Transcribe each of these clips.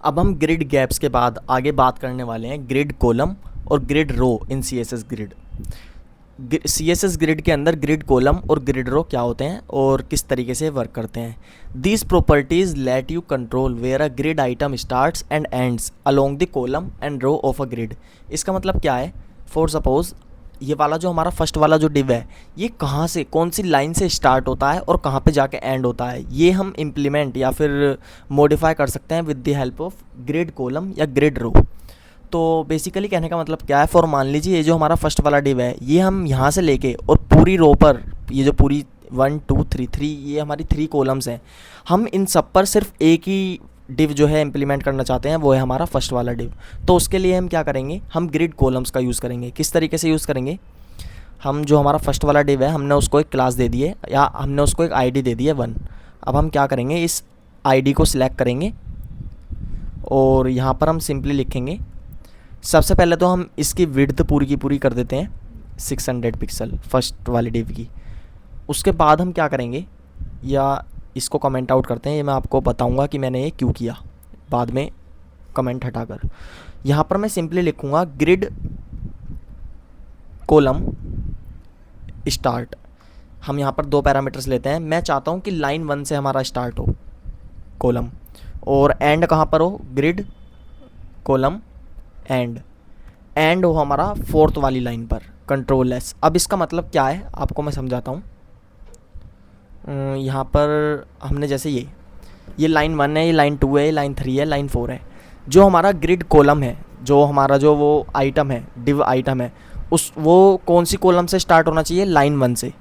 अब हम grid gaps के बाद आगे बात करने वाले हैं ग्रिड कॉलम और grid row in C S S grid. C S S grid के अंदर ग्रिड कॉलम और ग्रिड रो क्या होते हैं और किस तरीके से वर्क करते हैं। These properties let you control where a grid item starts and ends along the column and row of a grid. इसका मतलब क्या है, फॉर सपोज ये वाला जो हमारा फर्स्ट वाला जो डिव है ये कहाँ से कौन सी लाइन से स्टार्ट होता है और कहाँ पे जाके एंड होता है, ये हम इम्प्लीमेंट या फिर मॉडिफाई कर सकते हैं with the help of grid column या ग्रिड रो। तो बेसिकली कहने का मतलब क्या है, फॉर मान लीजिए ये जो हमारा फर्स्ट वाला डिव है ये हम यहाँ से लेके और पूरी रो पर ये जो पूरी 1 2 3 3 ये हमारी 3 कॉलम्स हैं, हम इन सब पर सिर्फ एक ही डिव जो है इम्प्लीमेंट करना चाहते हैं, वो है हमारा फर्स्ट वाला डिव। तो उसके लिए हम क्या करेंगे, हम ग्रिड कॉलम्स का यूज़ करेंगे। किस तरीके से यूज़ करेंगे, हम जो हमारा फर्स्ट वाला डिव है हमने उसको एक क्लास दे दी है या हमने उसको एक आईडी दे दी है 1। अब हम क्या करेंगे, इस आईडी को सिलेक्ट करेंगे और यहाँ पर हम सिंपली लिखेंगे, सबसे पहले तो हम इसकी विड्थ पूरी की पूरी कर देते हैं 600 पिक्सल फर्स्ट वाले डिव की। उसके बाद हम क्या करेंगे, या इसको कमेंट आउट करते हैं, ये मैं आपको बताऊंगा कि मैंने ये क्यों किया बाद में कमेंट हटाकर। यहाँ पर मैं सिंपली लिखूँगा ग्रिड कॉलम स्टार्ट। हम यहाँ पर 2 पैरामीटर्स लेते हैं। मैं चाहता हूँ कि लाइन 1 से हमारा स्टार्ट हो कॉलम और एंड कहाँ पर हो, ग्रिड कॉलम एंड हो हमारा 4th वाली लाइन पर, कंट्रोल एस। अब इसका मतलब क्या है आपको मैं समझाता हूँ। यहाँ पर हमने जैसे ये लाइन 1 है, ये लाइन 2 है, ये लाइन 3 है, लाइन 4 है। जो हमारा ग्रिड कॉलम है, जो हमारा जो वो आइटम है, डिव आइटम है, उस वो कौन सी कॉलम से स्टार्ट होना चाहिए, लाइन 1 से,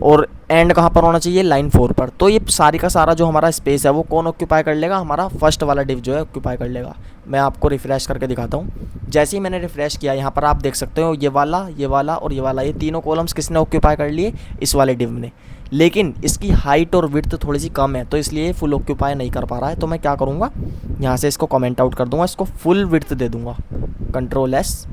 और एंड कहाँ पर होना चाहिए, लाइन 4 पर। तो ये सारी का सारा जो हमारा स्पेस है वो कौन ऑक्यूपाई कर लेगा, हमारा फर्स्ट वाला डिव जो है ऑक्यूपाई कर लेगा। मैं आपको रिफ़्रेश करके दिखाता हूँ। जैसे ही मैंने रिफ़्रेश किया, यहाँ पर आप देख सकते हो ये वाला और ये वाला, ये तीनों कॉलम्स किसने ऑक्यूपाई कर लिए, इस वाले डिव ने। लेकिन इसकी हाइट और विड्थ थोड़ी सी कम है तो इसलिए फुल ऑक्यूपाई नहीं कर पा रहा है। तो मैं क्या करूँगा, यहाँ से इसको कमेंट आउट कर दूँगा, इसको फुल विड्थ दे दूँगा, कंट्रोल एस।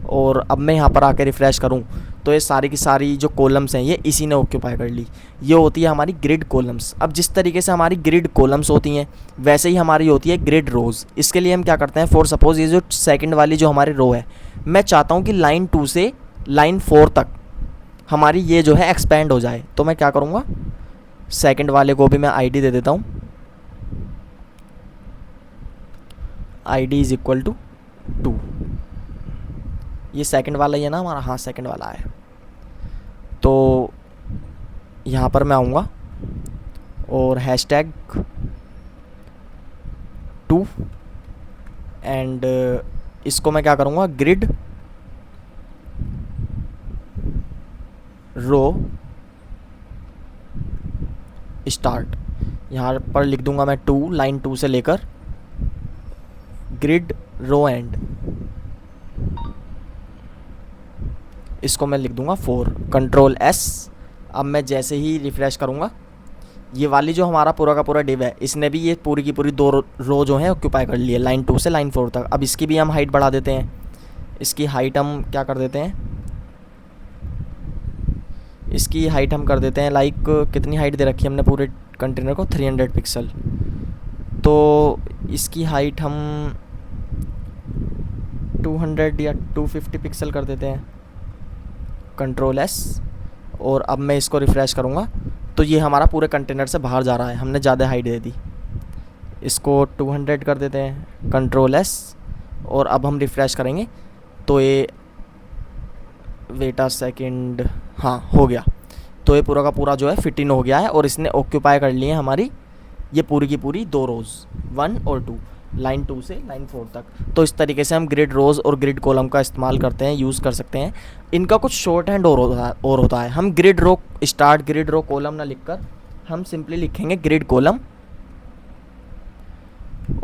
और अब मैं यहाँ पर आके रिफ़्रेश करूँ तो ये सारी की सारी जो कॉलम्स हैं ये इसी ने ऑक्यूपाई कर ली। ये होती है हमारी ग्रिड कॉलम्स। अब जिस तरीके से हमारी ग्रिड कॉलम्स होती हैं वैसे ही हमारी होती है ग्रिड रोज़। इसके लिए हम क्या करते हैं, फॉर सपोज़ ये जो सेकंड वाली जो हमारी रो है, मैं चाहता हूँ कि लाइन 2 से लाइन 4 तक हमारी ये जो है एक्सपेंड हो जाए। तो मैं क्या करूँगा, सेकंड वाले को भी मैं आईडी दे देता हूँ, आईडी इज़ इक्वल टू 2। ये सेकंड वाला ही है ना हमारा, हाँ सेकंड वाला है। तो यहाँ पर मैं आऊँगा और हैशटैग 2 एंड इसको मैं क्या करूँगा, ग्रिड रो स्टार्ट। यहाँ पर लिख दूँगा मैं 2, लाइन 2 से लेकर ग्रिड रो एंड, इसको मैं लिख दूंगा 4, कंट्रोल एस। अब मैं जैसे ही रिफ़्रेश करूँगा, ये वाली जो हमारा पूरा का पूरा डिव है इसने भी ये पूरी की पूरी 2 रो जो है ऑक्यूपाई कर लिए, लाइन 2 से लाइन 4 तक। अब इसकी भी हम हाइट बढ़ा देते हैं। इसकी हाइट हम क्या कर देते हैं, इसकी हाइट हम कर देते हैं लाइक, कितनी हाइट दे रखी है हमने पूरे कंटेनर को, 300 पिक्सल। तो इसकी हाइट हम 200 या 250 पिक्सल कर देते हैं, कंट्रोल एस। और अब मैं इसको रिफ़्रेश करूँगा तो ये हमारा पूरे कंटेनर से बाहर जा रहा है, हमने ज़्यादा हाइट दे दी। इसको 200 कर देते हैं, कंट्रोल एस। और अब हम रिफ़्रेश करेंगे तो ये, वेट अ सेकंड, हाँ हो गया। तो ये पूरा का पूरा जो है फिट इन हो गया है और इसने ऑक्यूपाई कर लिए हमारी ये पूरी की पूरी 2 रोज़, 1 और 2, लाइन 2 से लाइन 4 तक। तो इस तरीके से हम ग्रिड रोज़ और ग्रिड कॉलम का इस्तेमाल करते हैं, यूज़ कर सकते हैं। इनका कुछ शॉर्ट हैंड और होता है। हम grid row start, grid row column ना लिखकर हम सिंपली लिखेंगे ग्रिड कॉलम।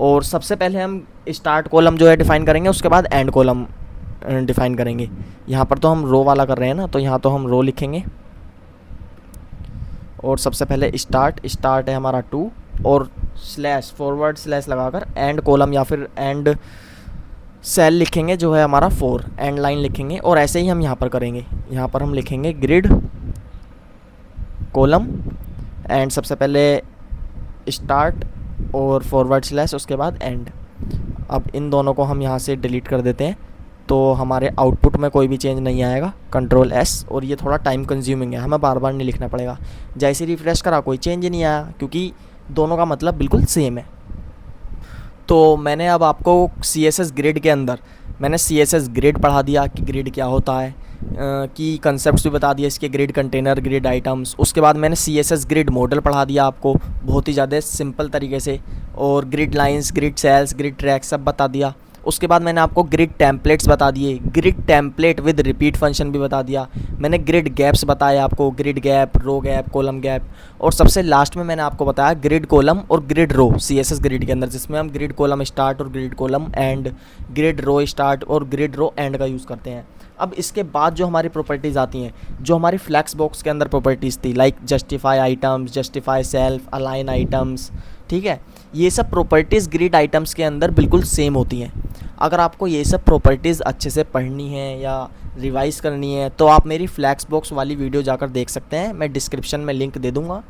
और सबसे पहले हम स्टार्ट कॉलम जो है डिफ़ाइन करेंगे, उसके बाद एंड कॉलम डिफ़ाइन करेंगे। यहाँ पर तो हम रो वाला कर रहे हैं ना, तो यहाँ तो हम रो लिखेंगे। और सबसे पहले स्टार्ट है हमारा 2 और स्लैश, फॉरवर्ड स्लैश लगाकर एंड कॉलम या फिर एंड सेल लिखेंगे जो है हमारा 4, एंड लाइन लिखेंगे। और ऐसे ही हम यहाँ पर करेंगे, यहाँ पर हम लिखेंगे ग्रिड कॉलम एंड सबसे पहले स्टार्ट और फॉरवर्ड स्लैश उसके बाद एंड। अब इन दोनों को हम यहाँ से डिलीट कर देते हैं तो हमारे आउटपुट में कोई भी चेंज नहीं आएगा। कंट्रोल एस, और ये थोड़ा टाइम कंज्यूमिंग है, हमें बार बार नहीं लिखना पड़ेगा। जैसे रिफ्रेश करा कोई चेंज नहीं आया क्योंकि दोनों का मतलब बिल्कुल सेम है। तो मैंने अब आपको CSS ग्रिड के अंदर मैंने CSS ग्रिड पढ़ा दिया कि ग्रिड क्या होता है, कि कंसेप्ट्स भी बता दिया इसके, ग्रिड कंटेनर, ग्रिड आइटम्स। उसके बाद मैंने CSS ग्रिड मॉडल पढ़ा दिया आपको बहुत ही ज़्यादा सिंपल तरीके से, और grid lines, grid cells, grid track सब बता दिया। उसके बाद मैंने आपको ग्रिड टेम्पलेट्स बता दिए, grid template with repeat function भी बता दिया। मैंने ग्रिड गैप्स बताए आपको, grid gap, row gap, column gap, और सबसे लास्ट में मैंने आपको बताया ग्रिड कॉलम और ग्रिड रो CSS ग्रिड के अंदर, जिसमें हम ग्रिड कॉलम स्टार्ट और grid column end, grid row start और ग्रिड रो एंड का यूज़ करते हैं। अब इसके बाद जो हमारी प्रॉपर्टीज़ आती हैं, जो हमारी फ्लैक्स बॉक्स के अंदर प्रॉपर्टीज़ थी, like justify items, justify self, align items, ठीक है, ये सब प्रॉपर्टीज़ ग्रिड आइटम्स के अंदर बिल्कुल सेम होती हैं। अगर आपको ये सब प्रॉपर्टीज़ अच्छे से पढ़नी है या रिवाइज़ करनी है तो आप मेरी फ्लैक्स बॉक्स वाली वीडियो जाकर देख सकते हैं, मैं डिस्क्रिप्शन में लिंक दे दूँगा।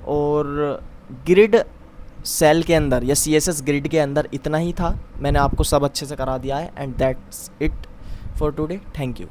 और ग्रिड सेल के अंदर या CSS ग्रिड के अंदर इतना ही था, मैंने आपको सब अच्छे से करा दिया है। And that's it for today, thank you.